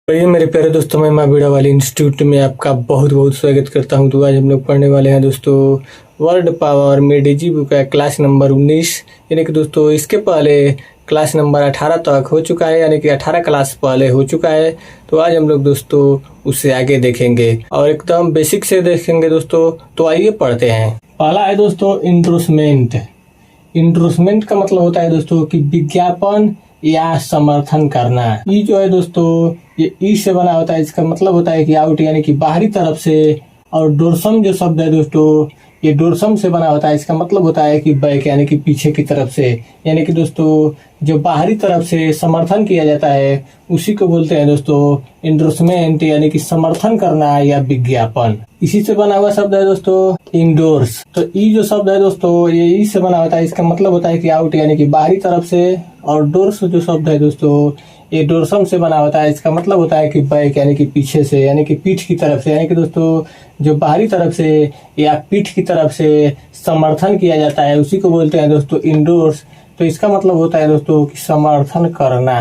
तो ये मेरे प्यारे दोस्तों, मैं माँ बीड़ा वाली इंस्टीट्यूट में आपका बहुत बहुत स्वागत करता हूँ। तो आज हम लोग पढ़ने वाले हैं दोस्तों वर्ड पावर में डीजी बुक का क्लास नंबर 19। यानी कि दोस्तों इसके पहले क्लास नंबर 18 तक हो चुका है, यानी कि 18 क्लास पहले हो चुका है। तो आज हम लोग दोस्तों उससे आगे देखेंगे और एकदम बेसिक से देखेंगे दोस्तों। तो आइए पढ़ते हैं। पहला है दोस्तों इंडोर्समेंट। इंडोर्समेंट का मतलब होता है दोस्तों कि विज्ञापन या समर्थन करना। ये जो है दोस्तों ये ई से बना होता है। इसका मतलब होता है कि आउट यानी कि बाहरी तरफ से, और डोर्सम जो शब्द है दोस्तों ये डोर्सम से बना होता है। इसका मतलब होता है कि बैक यानी कि पीछे की तरफ से, यानी कि दोस्तों जो बाहरी तरफ से समर्थन किया जाता है उसी को बोलते हैं दोस्तों इंडोर्समेंट, यानी कि समर्थन करना या विज्ञापन। इसी से बना हुआ शब्द है दोस्तों इंडोर्स। तो ई जो शब्द है दोस्तों ये ई से बना होता है। इसका मतलब होता है कि आउट यानी कि बाहरी तरफ से, और डोर्स जो शब्द है दोस्तों ये डोर्सम से बना होता है। इसका मतलब होता है कि बैक यानी कि पीछे से, यानी कि पीठ की तरफ से, यानी कि दोस्तों जो बाहरी तरफ से या पीठ की तरफ से समर्थन किया जाता है उसी को बोलते हैं दोस्तों इंडोर्स। तो इसका मतलब होता है दोस्तों कि समर्थन करना।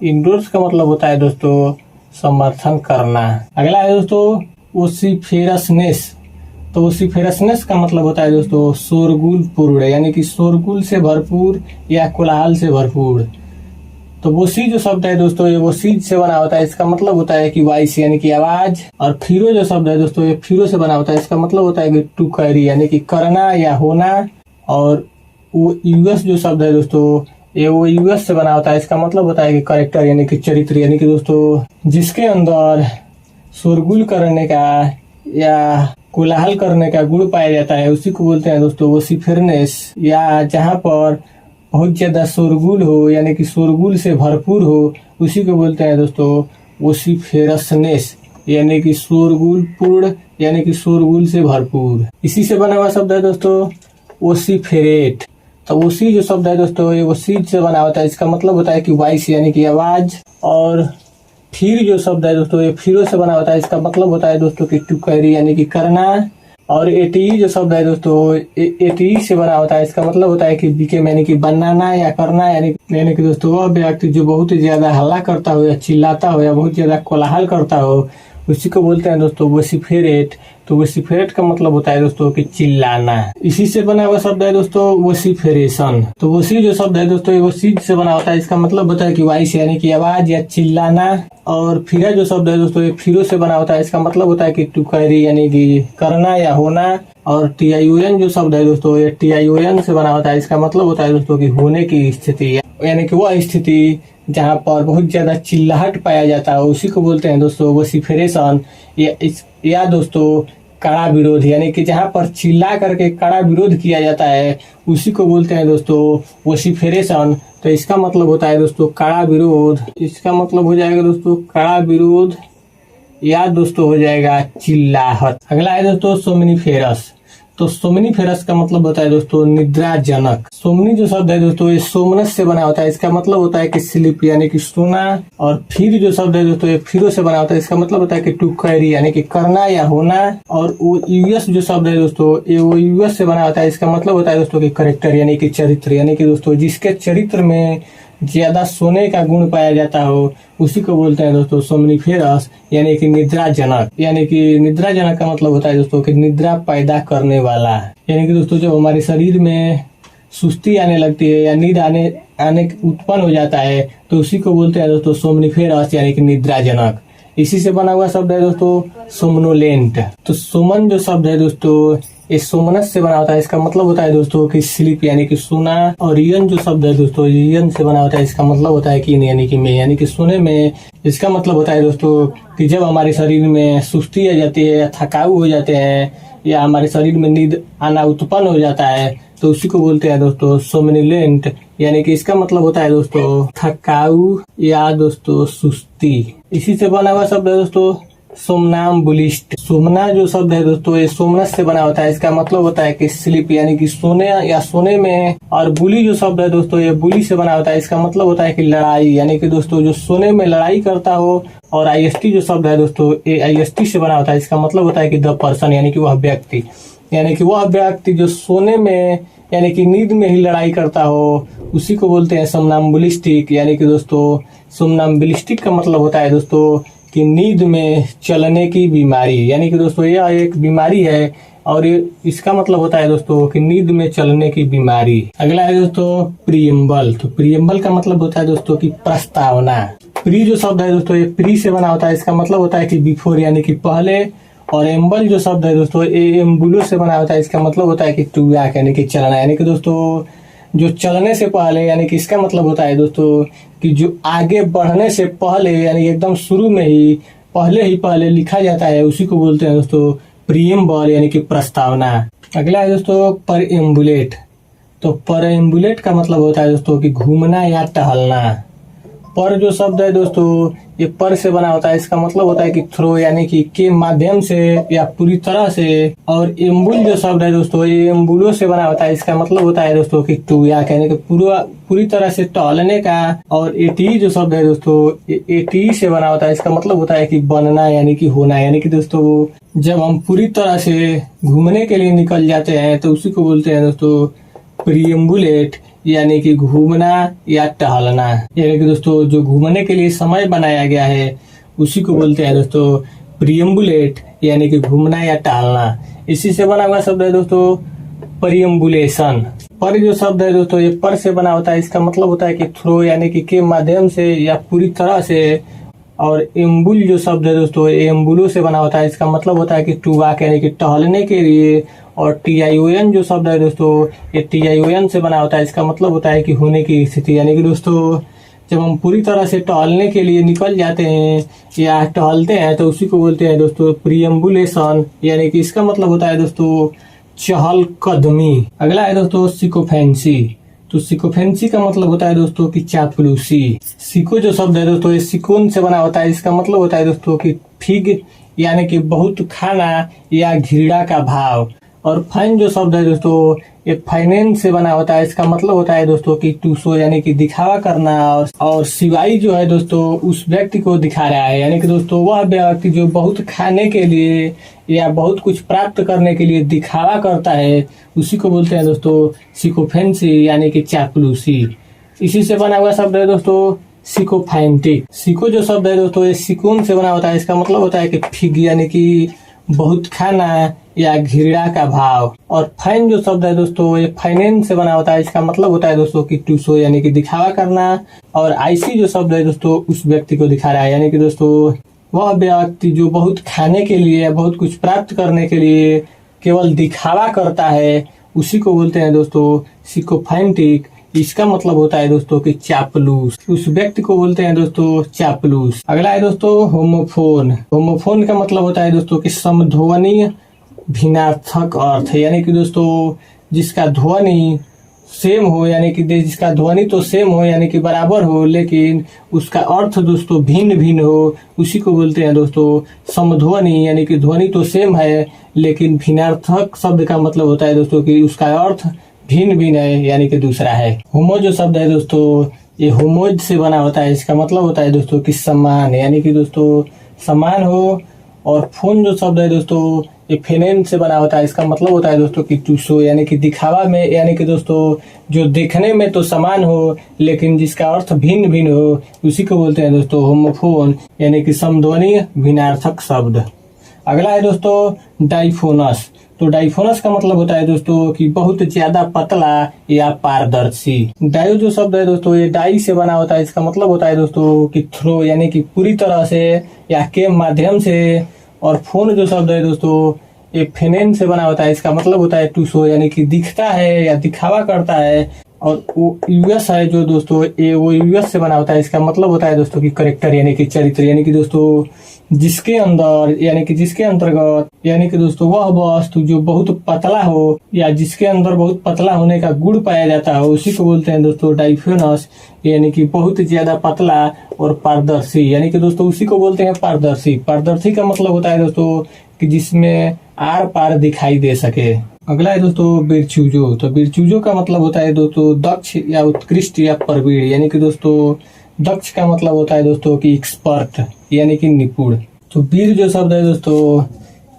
इंडोर्स का मतलब होता है दोस्तों समर्थन करना। अगला है दोस्तों वोसिफेरसनेस। तो वोसिफेरसनेस का मतलब होता है दोस्तों शोरगुल पूर्ण, यानी कि शोरगुल से भरपूर या कोलाहल से भरपूर। तो वोसी जो शब्द है दोस्तों ये वोसी से बना होता है। इसका मतलब होता है कि वॉइस यानी कि आवाज। और फिरो जो शब्द है दोस्तों ये फिरो से बना होता है। इसका मतलब होता है कि टू कैरी यानी कि करना या होना। और वो यूएस जो शब्द है दोस्तों ये वो यूएस से बना होता है। इसका मतलब होता है कि कैरेक्टर यानी कि चरित्र, यानी कि दोस्तों जिसके अंदर शोरगुल करने का या कोलाहल करने का गुण पाया जाता है उसी को बोलते हैं दोस्तों वोसिफेरनेस। या जहाँ पर बहुत ज्यादा शोरगुल हो यानी कि शोरगुल से भरपूर हो उसी को बोलते हैं दोस्तों वोसिफेरसनेस, यानी कि शोरगुल पूर्ण, यानी कि शोरगुल से भरपूर। इसी से बना हुआ शब्द है दोस्तों वोसिफेरेट। तो वोसी जो शब्द है दोस्तों ये वोसी से बना होता है। इसका मतलब होता है कि वॉइस यानी कि आवाज। और फिर जो शब्द है दोस्तों ये फिरो से बना होता है। इसका मतलब होता है दोस्तों कि टू कैरी यानी कि करना। और एटी जो शब्द है दोस्तों एटी से बना होता है। इसका मतलब होता है कि बिकेम यानी कि बनाना या करना, यानी कि दोस्तों वह व्यक्ति जो बहुत ही ज्यादा हल्ला करता हो या चिल्लाता हो या बहुत ज्यादा कोलाहल करता हो उसी को बोलते हैं दोस्तों वोसिफेरेट। तो वोसिफेरेट का मतलब होता है दोस्तों कि चिल्लाना। इसी से बना हुआ शब्द है दोस्तों वोसिफेरेशन। तो वोसी जो शब्द है दोस्तों ये वोसी से बना होता है। इसका मतलब होता है कि वॉइस यानी कि आवाज या चिल्लाना। और फिरा जो शब्द है दोस्तों ये फिरो से बना होता है। इसका मतलब होता है कि टू कैरी यानी कि करना या होना। और टीआईओएन जो शब्द है दोस्तों ये टीआईओएन से बना होता है। इसका मतलब होता है दोस्तों कि होने की स्थिति, यानी कि वह स्थिति जहाँ पर बहुत ज्यादा चिल्लाहट पाया जाता है उसी को बोलते हैं दोस्तों वोसिफेरेशन। या दोस्तों कड़ा विरोध, यानी कि जहाँ पर चिल्ला करके कड़ा विरोध किया जाता है उसी को बोलते हैं दोस्तों वोसिफेरेशन। तो इसका मतलब होता है दोस्तों कड़ा विरोध। इसका मतलब हो जाएगा दोस्तों कड़ा विरोध या दोस्तों हो जाएगा चिल्लाहट। अगला है दोस्तों सोमनीफेरस। तो सोमनीफेरस का मतलब होता है दोस्तों निद्राजनक। सोमनी जो शब्द है दोस्तों ये सोमनस से बना होता है। इसका मतलब होता है कि स्लीप यानी कि सोना। और फिर जो शब्द है दोस्तों ये फिरो से बना होता है। इसका मतलब होता है कि टू कैरी यानी कि करना या होना। और वो यूएस जो शब्द है दोस्तों ये वो यूएस से बना होता है। इसका मतलब होता है दोस्तों कि कैरेक्टर यानी कि चरित्र, यानी कि दोस्तों जिसके चरित्र में ज्यादा सोने का गुण पाया जाता हो उसी को बोलते हैं दोस्तों सोमनीफेरस, यानी कि निद्राजनक। यानी कि निद्राजनक का मतलब होता है दोस्तों कि निद्रा पैदा करने वाला। यानी कि दोस्तों जब हमारे शरीर में सुस्ती आने लगती है या नींद आने उत्पन्न हो जाता है तो उसी को बोलते हैं दोस्तों सोमनीफेरस, यानी कि निद्राजनक। इसी से बना हुआ शब्द है दोस्तों सोमनोलेंट। तो सोमन जो शब्द है दोस्तों ये सोमनस से बना होता है। इसका मतलब होता है दोस्तों कि स्लीप यानी कि सोना। और यन जो शब्द है दोस्तों यन से बना होता है। इसका मतलब होता है कि यानी कि में, यानी कि सोने में। इसका मतलब होता है दोस्तों कि जब हमारे शरीर में सुस्ती आ जाती है या थकाऊ हो जाते हैं या हमारे शरीर में नींद आना उत्पन्न हो जाता है तो उसी को बोलते हैं दोस्तों सोमनिलेंट, यानी कि इसका मतलब होता है दोस्तों थकाऊ या दोस्तों सुस्ती। इसी से बना हुआ शब्द है दोस्तों सोमनाम्बुलिस्ट। सोमना जो शब्द है दोस्तों ये सोमनस से बना होता है। इसका मतलब होता है कि स्लीप यानी कि सोने या सोने में। और बुली जो शब्द है दोस्तों ये बुली से बना होता है। इसका मतलब होता है कि लड़ाई, यानी कि दोस्तों जो सोने में लड़ाई करता हो। और आईएसटी जो शब्द है दोस्तों ये आईएसटी से बना होता है। इसका मतलब होता है कि द पर्सन, यानी कि वह व्यक्ति, यानी कि वह व्यक्ति जो सोने में यानी कि नींद में ही लड़ाई करता हो, उसी को बोलते हैं सोमनाम्बुलिस्टिक। यानी कि दोस्तों सोमनाम्बुलिस्टिक का मतलब होता है दोस्तों कि नींद में चलने की बीमारी। यानी कि दोस्तों यह एक बीमारी है और इसका मतलब होता है दोस्तों कि नींद में चलने की बीमारी। अगला है दोस्तों प्रीएम्बल। तो प्रीएम्बल का मतलब होता है दोस्तों कि प्रस्तावना। प्री जो शब्द है दोस्तों ये प्री से बना होता है, इसका मतलब होता है कि बिफोर यानी कि पहले। और एम्बल जो शब्द है दोस्तों ये एम्बुलो से बना होता है, इसका मतलब होता है कि टू वॉक यानी कि चलना। यानी कि दोस्तों जो चलने से पहले यानी कि इसका मतलब होता है दोस्तों कि जो आगे बढ़ने से पहले यानी एकदम शुरू में ही पहले लिखा जाता है, उसी को बोलते हैं दोस्तों प्रीएम्बल यानी कि प्रस्तावना। अगला है दोस्तों परएम्बुलेट। तो परएम्बुलेट का मतलब होता है दोस्तों कि घूमना या टहलना। पर जो शब्द है दोस्तों ये पर से बना होता है, इसका मतलब होता है कि थ्रो यानी कि के माध्यम से या पूरी तरह से। और एम्बुल जो शब्द है दोस्तों ये एम्बुलो से बना होता है, इसका मतलब होता है दोस्तों कि टू वॉक यानी कि पूरी तरह से टहलने का। और एटी जो शब्द है दोस्तों एटी से बना होता है, इसका मतलब होता है कि बनना यानी कि होना। यानी कि दोस्तों जब हम पूरी तरह से घूमने के लिए निकल जाते हैं तो उसी को बोलते हैं दोस्तों प्रीएम्बुलेट यानी कि घूमना या टहलना। यानी कि दोस्तों जो घूमने के लिए समय बनाया गया है उसी को बोलते हैं दोस्तों प्रीएम्बुलेट यानी कि घूमना या टहलना। इसी से बना हुआ शब्द है दोस्तों परिएम्बुलेशन। पर जो शब्द है दोस्तों ये पर से बना होता है, इसका मतलब होता है कि थ्रो यानी कि के माध्यम से या पूरी तरह से। और एम्बुल जो शब्द है दोस्तों एम्बुलो से बना होता है, इसका मतलब होता है कि टू वॉक यानी कि टहलने के लिए। और TION जो शब्द है दोस्तों ये TION से बना होता है, इसका मतलब होता है कि होने की स्थिति। यानी कि दोस्तों जब हम पूरी तरह से टहलने के लिए निकल जाते हैं या टहलते हैं तो उसी को बोलते हैं दोस्तों प्रीएम्बुलेशन। यानी कि इसका मतलब होता है दोस्तों चहल कदमी। अगला है दोस्तों सिकोफेंसी। तो सिकोफेंसी का मतलब होता है दोस्तों कि चापलूसी। सिको जो शब्द है दोस्तों ये सिकोन से बना होता है, इसका मतलब होता है दोस्तों कि फिग यानी कि बहुत खाना या घृणा का भाव। और फाइन जो शब्द है दोस्तों ये फाइनेंस से बना होता है, इसका मतलब होता है दोस्तों कि टू शो यानी कि दिखावा करना। और सिवाई जो है दोस्तों उस व्यक्ति को दिखा रहा है। यानी कि दोस्तों वह व्यक्ति जो बहुत खाने के लिए या बहुत कुछ प्राप्त करने के लिए दिखावा करता है उसी को बोलते हैं दोस्तों सिकोफेंसी यानी कि चापलूसी। इसी से बना हुआ शब्द है दोस्तों सिकोफाइंटिक। सिको जो शब्द है दोस्तों ये सिकोन से बना होता है, इसका मतलब होता है कि फिग यानी कि बहुत खाना या घृणा का भाव। और फाइन जो शब्द है दोस्तों ये फाइनेंस से बना होता है, इसका मतलब होता है दोस्तों कि टू शो यानी कि दिखावा करना। और आईसी जो शब्द है दोस्तों उस व्यक्ति को दिखा रहा है। यानी कि दोस्तों वह व्यक्ति जो बहुत खाने के लिए या बहुत कुछ प्राप्त करने के लिए केवल दिखावा करता है उसी को बोलते हैं दोस्तों सिकोफाइंटिक। इसका मतलब होता है दोस्तों कि चापलूस। उस व्यक्ति को बोलते हैं दोस्तों चापलूस। अगला है दोस्तों होमोफोन। होमोफोन का मतलब होता है दोस्तों कि समध्वनि भिन्नार्थक अर्थ। यानी कि दोस्तों जिसका ध्वनि सेम हो यानी कि जिसका ध्वनि तो सेम हो यानी कि बराबर हो लेकिन उसका अर्थ दोस्तों भिन्न भिन्न हो उसी को बोलते हैं दोस्तों समध्वनि। यानी कि ध्वनि तो सेम है लेकिन भिन्नार्थक शब्द का मतलब होता है दोस्तों कि उसका अर्थ भिन्न भिन्न है यानी कि दूसरा है। होमो जो शब्द है दोस्तों ये होमोज से बना होता है, इसका मतलब होता है दोस्तों कि समान यानी कि दोस्तों समान हो। और फोन जो शब्द है दोस्तों ये फेनेन से बना होता है, इसका मतलब होता है दोस्तों कि टू शो यानी कि दिखावा में। यानी कि दोस्तों जो देखने में तो समान हो लेकिन जिसका अर्थ भिन्न भिन्न हो उसी को बोलते हैं दोस्तों होमोफोन यानी कि समध्वनि भिन्नार्थक शब्द। अगला है दोस्तों डाइफोनस। तो डाइफोनस का मतलब होता है दोस्तों कि बहुत ज्यादा पतला या पारदर्शी। डायो जो शब्द है दोस्तों ये डाई से बना होता है, इसका मतलब होता है दोस्तों कि थ्रो यानी कि पूरी तरह से या के माध्यम से। और फोन जो शब्द है दोस्तों ये फेनेन से बना होता है, इसका मतलब होता है टू शो यानी कि दिखता है या दिखावा करता है। और वो यूएस है जो दोस्तों ये वो यूएस से बना होता है, इसका मतलब होता है दोस्तों कि करेक्टर यानी कि चरित्र। यानी कि दोस्तों जिसके अंदर यानी कि जिसके अंतर्गत यानी कि दोस्तों वह वस्तु जो बहुत पतला हो या जिसके अंदर बहुत पतला होने का गुण पाया जाता है उसी को बोलते हैं दोस्तों डाइफोनस। यानी कि बहुत ज्यादा पतला और पारदर्शी। यानी कि दोस्तों उसी को बोलते हैं पारदर्शी। पारदर्शी का मतलब होता है दोस्तों कि जिसमें आर पार दिखाई दे सके। अगला है दोस्तों बिरचूजो। तो बिरचूजो का मतलब होता है दोस्तों दक्ष या उत्कृष्ट या प्रवीण। यानी कि दोस्तों दक्ष का मतलब होता है दोस्तों कि एक्सपर्ट यानी कि निपुण। तो वीर जो शब्द है दोस्तों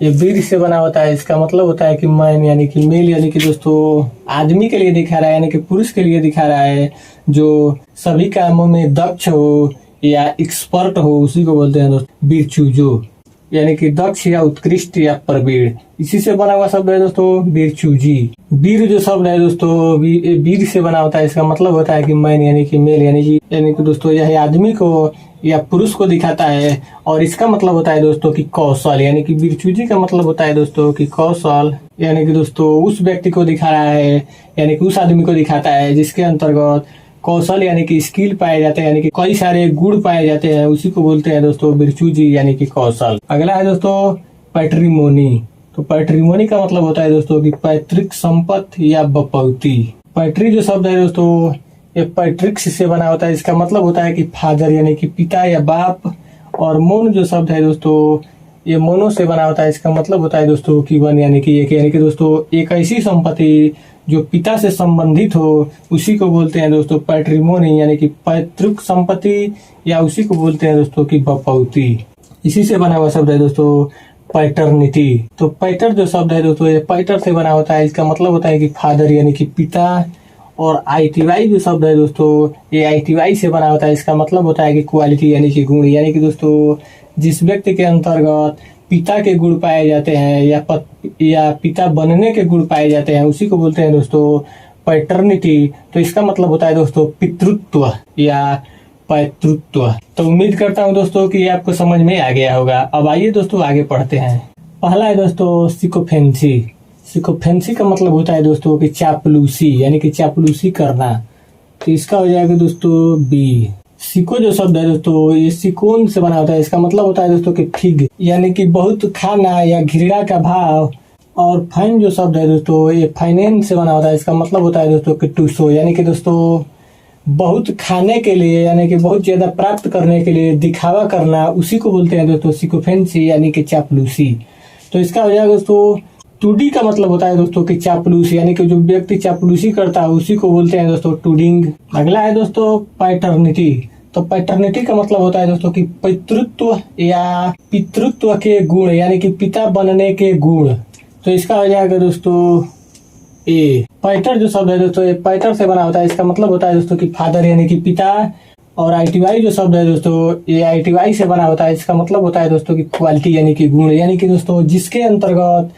ये वीर से बना होता है, इसका मतलब होता है कि मैन यानी कि मेल, यानी कि दोस्तों आदमी के लिए दिखा रहा है, यानी कि पुरुष के लिए दिखा रहा है, जो सभी कामों में दक्ष हो या एक्सपर्ट हो, उसी को बोलते हैं दोस्तों वीरचूजो, यानी कि दक्ष या उत्कृष्ट या प्रवीण। इसी से बना हुआ शब्द है दोस्तों वीरचूजी। वीर जो शब्द है दोस्तों वीर से बना होता है, इसका मतलब होता है कि मैन यानी कि मेल, यानी कि दोस्तों यह आदमी को या पुरुष को दिखाता है। और इसका मतलब होता है दोस्तों कि कौशल, यानी कि वीरचूजी का मतलब होता है दोस्तों कि कौशल, यानी कि दोस्तों उस व्यक्ति को दिखा रहा है, यानी कि उस आदमी को दिखाता है जिसके अंतर्गत कौशल यानी कि स्किल पाए जाते हैं, यानी कि कई सारे गुण पाए जाते हैं, उसी को बोलते हैं दोस्तों वीरचूजी यानी कि कौशल। अगला है दोस्तों पैट्रिमोनी। तो पैट्रिमोनी का मतलब होता है दोस्तों कि पैतृक संपत्ति या बपौती। पैट्री जो शब्द है दोस्तों ये पैट्रिक्स से बना होता है, इसका मतलब होता है कि फादर यानी कि पिता या बाप। और मोन जो शब्द है दोस्तों ये मोनो से बना होता है, इसका मतलब होता है दोस्तों कि वन यानी कि एक, यानी कि दोस्तों एक ऐसी संपत्ति जो पिता से संबंधित हो, उसी को बोलते हैं दोस्तों पैट्रिमोनी यानी कि पैतृक संपत्ति, या उसी को बोलते हैं दोस्तों की बपौती। इसी से बना हुआ शब्द है दोस्तों पैटर्निटी। तो पैटर जो शब्द है दोस्तों ये पैटर से बना होता है, इसका मतलब होता है कि फादर यानी कि पिता। और ITY जो शब्द है दोस्तों ये ITY से बना होता है, इसका मतलब होता है कि क्वालिटी यानी कि गुण, यानी कि दोस्तों जिस व्यक्ति के अंतर्गत पिता के गुण पाए जाते हैं या पिता बनने के गुण पाए जाते हैं, उसी को बोलते हैं दोस्तों पैटर्निटी। तो इसका मतलब होता है दोस्तों पितृत्व या पैतृत्व। तो उम्मीद करता हूँ दोस्तों कि आपको समझ में आ गया होगा। अब आइए दोस्तों आगे पढ़ते हैं। पहला है दोस्तों सिकोफेंसी। सिकोफेंसी का मतलब होता है दोस्तों कि चापलूसी, यानी कि चापलूसी करना। तो इसका हो जाएगा दोस्तों बी। सिको जो शब्द है दोस्तों ये सिकोन से बना होता है, इसका मतलब होता है दोस्तों कि फिग, यानी कि बहुत खाना या घृणा का भाव। और फाइन जो शब्द है दोस्तों ये फाइनेंस से बना होता है, इसका मतलब होता है दोस्तों कि टूसो, यानी कि दोस्तों बहुत खाने के लिए यानी कि बहुत ज्यादा प्राप्त करने के लिए दिखावा करना, उसी को बोलते हैं दोस्तों सिकोफेंसी यानी कि चापलूसी। तो इसका हो जाएगा दोस्तों टूडी का मतलब होता है दोस्तों कि चापलूस, यानी कि जो व्यक्ति चापलूसी करता है उसी को बोलते हैं दोस्तों टूडिंग। अगला है दोस्तों पैटर्निटी। तो पैटर्निटी का मतलब होता है दोस्तों कि पितृत्व या पितृत्व के गुण, यानी कि पिता बनने के गुण। तो इसका हो जाएगा दोस्तों ए। पैटर जो शब्द है दोस्तों ये पैटर से बना होता है, इसका मतलब होता है दोस्तों कि फादर यानी कि पिता। और ITY जो शब्द है दोस्तों ये ITY से बना होता है, इसका मतलब होता है दोस्तों कि क्वालिटी यानी कि गुण, यानी कि दोस्तों जिसके अंतर्गत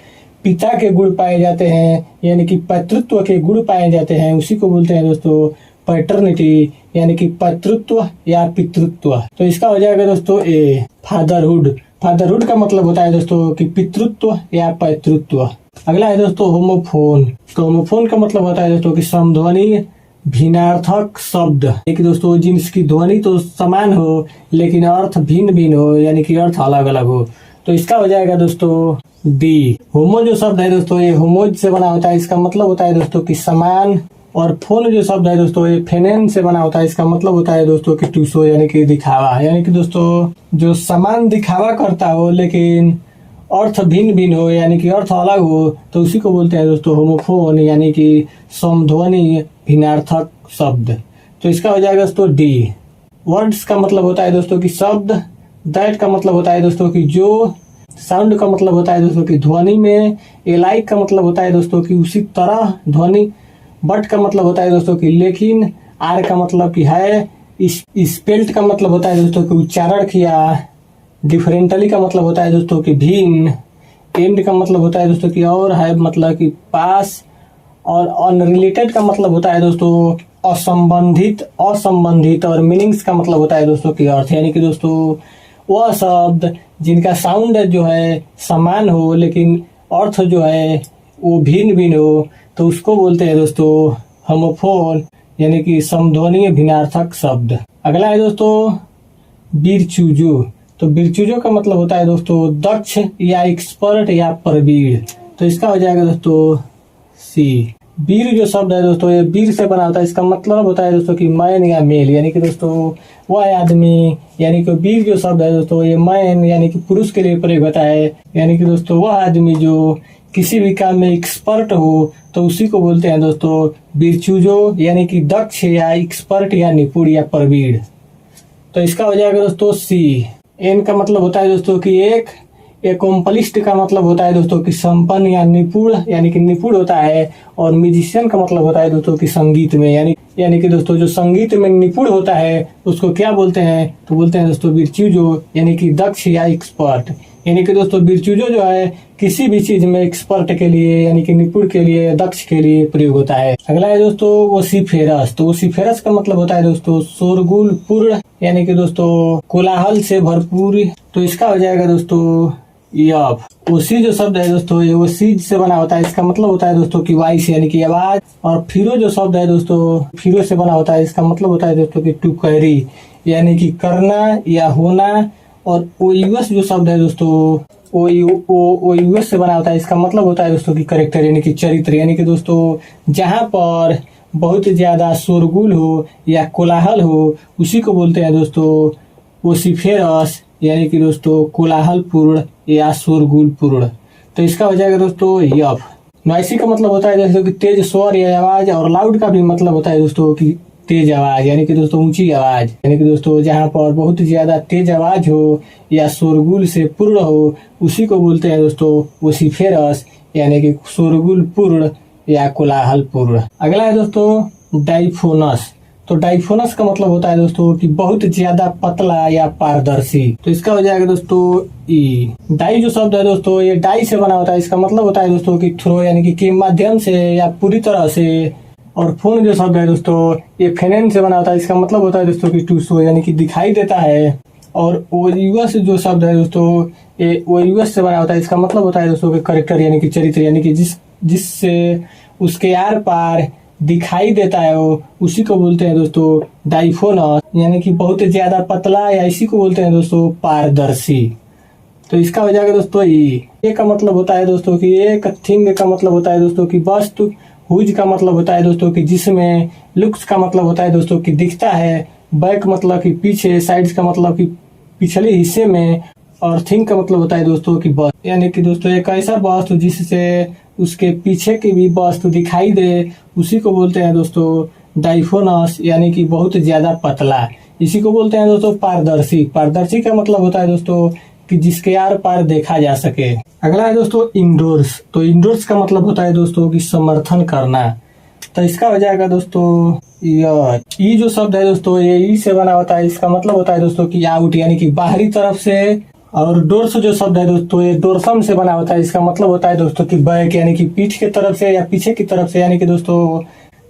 पिता के गुण पाए जाते हैं, यानी कि पैतृत्व के गुण पाए जाते हैं, उसी को बोलते हैं दोस्तों पैटर्निटी, यानी कि पैतृत्व या पितृत्व। तो इसका हो जाएगा दोस्तों ए फादरहुड। फादरहुड का मतलब होता है दोस्तों कि पितृत्व या पैतृत्व। अगला है दोस्तों होमोफोन। तो होमोफोन का मतलब होता है दोस्तों कि समध्वनि भिन्नार्थक शब्द, यानी दोस्तों जिनकी ध्वनि तो समान हो लेकिन अर्थ भिन्न भिन्न हो, यानी कि अर्थ अलग अलग हो। तो इसका हो जाएगा दोस्तों डी। होमो जो शब्द है दोस्तों ये होमोज से बना होता है, इसका मतलब होता है दोस्तों कि समान। और फोन जो शब्द है दोस्तों ये फेनेन से बना होता है, इसका मतलब होता है दोस्तों कि टूसो, यानी कि दिखावा, यानी कि दोस्तों जो समान दिखावा करता हो लेकिन अर्थ भिन्न भिन्न हो, यानी कि अर्थ अलग हो, तो उसी को बोलते हैं दोस्तों होमोफोन, यानी कि समध्वनि भिन्नार्थक शब्द। तो इसका हो जाएगा दोस्तों डी। वर्ड्स का मतलब होता है दोस्तों कि शब्द। दैट का मतलब होता है दोस्तों कि जो। साउंड का मतलब होता है दोस्तों कि ध्वनि में। एलाइक का मतलब होता है दोस्तों कि उसी तरह ध्वनि। बट का मतलब होता है दोस्तों कि लेकिन। आर का मतलब कि है। स्पेल्ट का मतलब होता है दोस्तों कि उच्चारण किया। डिफरेंटली का मतलब होता है दोस्तों कि भिन्न। एंड का मतलब होता है दोस्तों कि और है मतलब कि पास। और अनरिलेटेड का मतलब होता है दोस्तों असंबंधित। और मीनिंग्स का मतलब होता है दोस्तों कि अर्थ, यानी कि दोस्तों वह शब्द जिनका साउंड जो है समान हो लेकिन अर्थ जो है वो भिन्न भिन्न हो, तो उसको बोलते हैं दोस्तों होमोफोन, यानी कि समध्वनीय भिन्नार्थक शब्द। अगला है दोस्तों वीरचूजो। तो वीरचूजो का मतलब होता है दोस्तों दक्ष या एक्सपर्ट या प्रवीण। तो इसका हो जाएगा दोस्तों सी। वीर जो शब्द है दोस्तों ये वीर से बना होता है, इसका मतलब होता है दोस्तों कि मैन या मेल, यानी कि दोस्तों वह आदमी, यानी कि वीर जो शब्द है दोस्तों ये मैन यानी कि पुरुष के लिए प्रयोग होता है, यानी कि दोस्तों वह आदमी जो किसी भी काम में एक्सपर्ट हो, तो उसी को बोलते हैं दोस्तों वीरचूजो, यानी कि दक्ष या एक्सपर्ट या निपुण या प्रवीण। तो इसका हो जाएगा दोस्तों सी। एन का मतलब होता है दोस्तों कि एक। एकम्पलिस्ट का मतलब होता है दोस्तों कि संपन्न या निपुण यानी कि निपुण होता है। और म्यूजिशियन का मतलब होता है दोस्तों कि संगीत में यानी कि दोस्तों जो संगीत में निपुण होता है उसको क्या बोलते हैं, तो बोलते हैं दोस्तों विर्चुओजो यानी कि दक्ष या एक्सपर्ट। यानी कि दोस्तों विर्चुओजो जो है किसी भी चीज में एक्सपर्ट के लिए यानी कि निपुण के लिए, दक्ष के लिए प्रयोग होता है। अगला है दोस्तों वोसिफेरस। तो वोसिफेरस का मतलब होता है दोस्तों शोरगुल पूर्ण यानी कि दोस्तों कोलाहल से भरपूर। तो इसका हो जाएगा दोस्तों यफ। ओसी जो शब्द है दोस्तों ये ओसीज से बना होता है। इसका मतलब होता है दोस्तों की वॉइस यानी कि आवाज। और फिरो जो शब्द है दोस्तों फिरो से बना होता है। इसका मतलब होता है दोस्तों की टू कैरी यानी कि करना या होना। और ओयूएस जो शब्द है दोस्तों ओयूएस से बना होता है। इसका मतलब होता है दोस्तों की करेक्टर यानी कि चरित्र। यानी कि दोस्तों जहां पर बहुत ज्यादा शोरगुल हो या कोलाहल हो उसी को बोलते हैं दोस्तों वोसिफेरस यानी कि दोस्तों कोलाहल पूर्ण या शोरगुल पूर्ण। तो इसका हो जाएगा दोस्तों यफ। नॉइसी का मतलब होता है दोस्तों कि तेज स्वर या आवाज। और लाउड का भी मतलब होता है दोस्तों की तेज आवाज यानी कि दोस्तों ऊंची आवाज। यानी कि दोस्तों जहां पर बहुत ज्यादा तेज आवाज हो या शोरगुल से पूर्ण हो उसी को बोलते हैं दोस्तों वोसिफेरस यानी कि शोरगुल पूर्ण या कोलाहल पूर्ण। अगला है दोस्तों डाइफोनस। तो डाइफोनस का मतलब होता है दोस्तों कि बहुत ज्यादा पतला या पारदर्शी। तो इसका हो जाएगा दोस्तों ई। डाई जो शब्द है दोस्तों ये डाई से बना होता है। इसका मतलब होता है दोस्तों कि थ्रो यानी कि माध्यम से या पूरी तरह से। और फोन जो शब्द है दोस्तों ये फेनेन से बना होता है। इसका मतलब होता है दोस्तों कि टू शो यानी कि दिखाई देता है। और ओयूएस जो शब्द है दोस्तों ये ओयूएस से बना होता है। इसका मतलब होता है दोस्तों कि करेक्टर यानी कि चरित्र यानी कि जिससे उसके आर पार दिखाई देता है वो उसी को बोलते हैं दोस्तों डाइफोनस यानी कि बहुत ज्यादा पतला या इसी को बोलते हैं दोस्तों पारदर्शी। तो इसका हो जाएगा दोस्तों ये का मतलब होता है दोस्तों कि एक थिंग का मतलब होता है दोस्तों की वस्तु। हुज का मतलब होता है दोस्तों कि जिसमें। लुक्स का मतलब होता है दोस्तों कि दिखता है। बैक मतलब कि पीछे। साइड्स का मतलब कि पिछले हिस्से में। और थिंग का मतलब होता है दोस्तों की बस यानी कि दोस्तों एक ऐसा वस्तु जिससे उसके पीछे की भी वस्तु दिखाई दे उसी को बोलते हैं दोस्तों डाइफोनस यानी कि बहुत ज्यादा पतला। इसी को बोलते हैं दोस्तों पारदर्शी। पारदर्शी का मतलब होता है दोस्तों कि जिसके आर पार देखा जा सके। अगला है दोस्तों इंडोर्स। तो इंडोर्स का मतलब होता है दोस्तों कि समर्थन करना। तो इसका हो जाएगा दोस्तों ई जो शब्द है दोस्तों ये ई से बना होता है। इसका मतलब होता है दोस्तों कि आउट यानी कि बाहरी तरफ से। और डोर्स जो शब्द है दोस्तों ये डोर्सम से बना होता है। इसका मतलब होता है दोस्तों कि बैक यानी कि पीठ की तरफ से या पीछे की तरफ से। यानी कि दोस्तों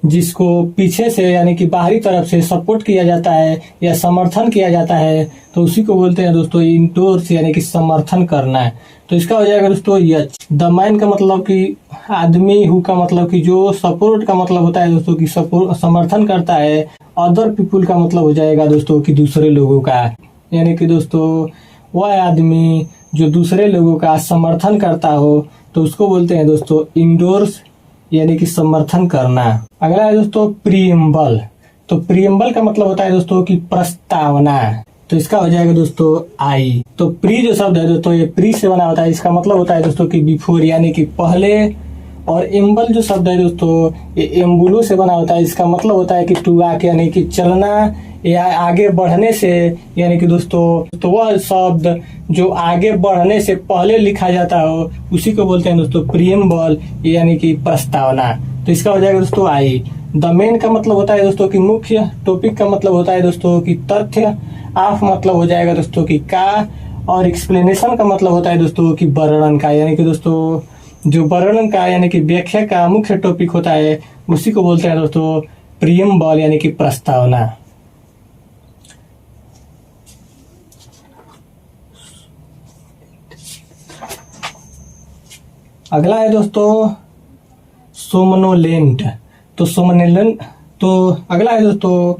जिसको पीछे से यानी कि बाहरी तरफ से सपोर्ट किया जाता है या समर्थन किया जाता है तो उसी को बोलते हैं दोस्तों इंडोर्स यानी कि समर्थन करना है। तो इसका हो जाएगा दोस्तों यच। द मैन का मतलब कि आदमी। हु का मतलब कि जो। सपोर्ट का मतलब होता है दोस्तों कि सपोर्ट समर्थन करता है। अदर पीपुल का मतलब हो जाएगा दोस्तों कि दूसरे लोगों का। यानी कि दोस्तों वह आदमी जो दूसरे लोगों का समर्थन करता हो तो उसको बोलते हैं दोस्तों इंडोर्स यानी कि समर्थन करना। अगला है दोस्तों प्रीएम्बल। तो प्रीएम्बल का मतलब होता है दोस्तों कि प्रस्तावना। तो इसका हो जाएगा दोस्तों आई। तो प्री जो शब्द है दोस्तों ये प्री से बना होता है। इसका मतलब होता है दोस्तों कि बिफोर यानी कि पहले। और एम्बल जो शब्द है दोस्तों ये एम्बुलो से बना होता है। इसका मतलब होता है कि टू वॉक यानी कि चलना या आगे बढ़ने से। यानी कि दोस्तों तो वह शब्द जो आगे बढ़ने से पहले लिखा जाता हो उसी को बोलते हैं दोस्तों प्रीएम्बल यानी कि प्रस्तावना। तो इसका हो जाएगा दोस्तों आई। द मेन का मतलब होता है दोस्तों कि मुख्य। टॉपिक का मतलब होता है दोस्तों कि तथ्य। ऑफ मतलब हो जाएगा दोस्तों कि का। और एक्सप्लेनेशन का मतलब होता है दोस्तों कि वर्णन का। यानी कि दोस्तों जो वर्णन का यानी कि व्याख्या का मुख्य टॉपिक होता है उसी को बोलते हैं दोस्तों प्रीएम्बल यानी कि प्रस्तावना। अगला है दोस्तों सोमनोलेंट। तो सोमनोलेंट तो अगला है दोस्तों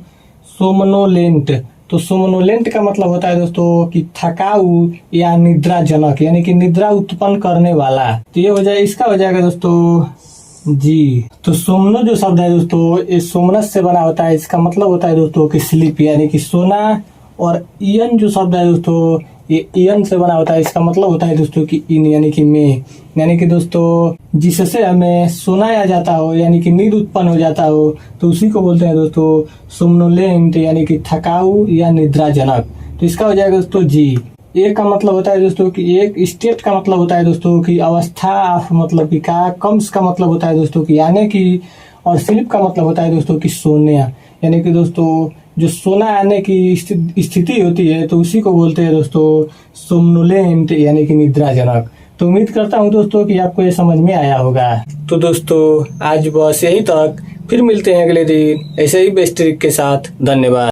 सोमनोलेंट। तो सोमनोलेंट का मतलब होता है दोस्तों कि थकाऊ या निद्राजनक यानी कि निद्रा उत्पन्न करने वाला। तो ये हो जाए इसका हो जाएगा दोस्तों जी। तो सोमनो जो शब्द है दोस्तों ये सोमनस से बना होता है। इसका मतलब होता है दोस्तों कि स्लीप यानी कि सोना। और इयन जो शब्द है दोस्तों ये इयन से बना होता है। इसका मतलब होता है दोस्तों कि इन यानी कि में। यानी कि दोस्तों जिससे हमें सुनाया जाता हो यानी कि नींद उत्पन्न हो जाता हो तो उसी को बोलते हैं दोस्तों सोमनोलेंट यानी कि थकाऊ या निद्राजनक। तो इसका हो जाएगा दोस्तों जी। एक का मतलब होता है दोस्तों कि एक, स्टेट का मतलब होता है दोस्तों कि अवस्था, मतलब कि का, कम्स का मतलब होता है दोस्तों कि आने की, और स्लिप का मतलब होता है दोस्तों कि सोने। यानी कि दोस्तों जो सोना आने की स्थिति होती है तो उसी को बोलते हैं दोस्तों सोमनुलेंट, यानी कि निद्राजनक। तो उम्मीद करता हूँ दोस्तों कि आपको ये समझ में आया होगा। तो दोस्तों आज बस यही तक, फिर मिलते हैं अगले दिन ऐसे ही बेस्ट ट्रिक के साथ। धन्यवाद।